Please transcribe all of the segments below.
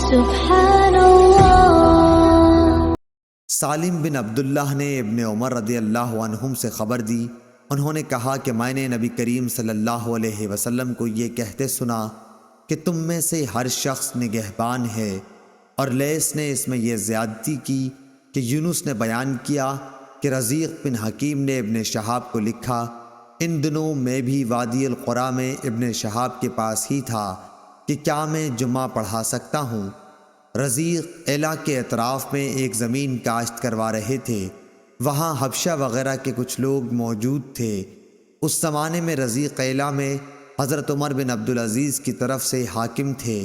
سبحان اللہ۔ سالم بن عبداللہ نے ابن عمر رضی اللہ عنہم سے خبر دی، انہوں نے کہا کہ میں نے نبی کریم صلی اللہ علیہ وسلم کو یہ کہتے سنا کہ تم میں سے ہر شخص نگہبان ہے، اور لیث نے اس میں یہ زیادتی کی کہ یونس نے بیان کیا کہ رزیق بن حکیم نے ابن شہاب کو لکھا، ان دنوں میں بھی وادی القریٰ میں ابن شہاب کے پاس ہی تھا کہ کیا میں جمعہ پڑھا سکتا ہوں۔ رزیق ایلا کے اطراف میں ایک زمین کاشت کروا رہے تھے، وہاں حبشہ وغیرہ کے کچھ لوگ موجود تھے۔ اس زمانے میں رزیق ایلا میں حضرت عمر بن عبدالعزیز کی طرف سے حاکم تھے۔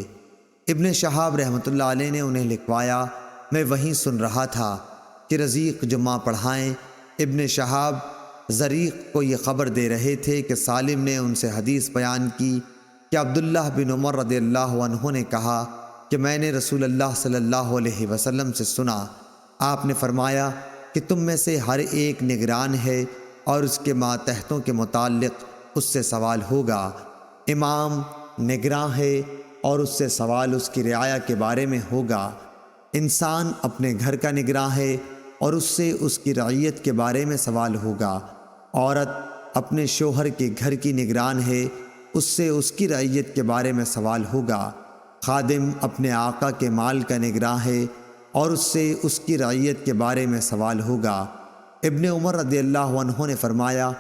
ابن شہاب رحمۃ اللہ علیہ نے انہیں لکھوایا، میں وہیں سن رہا تھا کہ رزیق جمعہ پڑھائیں۔ ابن شہاب زریق کو یہ خبر دے رہے تھے کہ سالم نے ان سے حدیث بیان کی کہ عبداللہ بن عمر رضی اللہ عنہ نے کہا کہ میں نے رسول اللہ صلی اللہ علیہ وسلم سے سنا، آپ نے فرمایا کہ تم میں سے ہر ایک نگران ہے اور اس کے ماتحتوں کے متعلق اس سے سوال ہوگا۔ امام نگراں ہے اور اس سے سوال اس کی رعایا کے بارے میں ہوگا۔ انسان اپنے گھر کا نگراں ہے اور اس سے اس کی رعیت کے بارے میں سوال ہوگا۔ عورت اپنے شوہر کے گھر کی نگران ہے، اس سے اس کی رعیت کے بارے میں سوال ہوگا۔ خادم اپنے آقا کے مال کا نگراں ہے اور اس سے اس کی رعیت کے بارے میں سوال ہوگا۔ ابن عمر رضی اللہ عنہ نے فرمایا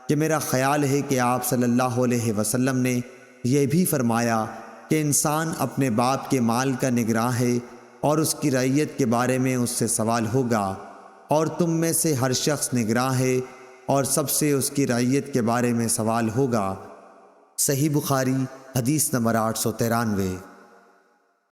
کہ میرا خیال ہے کہ آپ صلی اللہ علیہ وسلم نے یہ بھی فرمایا کہ انسان اپنے باپ کے مال کا نگراں ہے اور اس کی رعیت کے بارے میں اس سے سوال ہوگا، اور تم میں سے ہر شخص نگراں ہے اور سب سے اس کی رعیت کے بارے میں سوال ہوگا۔ صحیح بخاری حدیث نمبر 893۔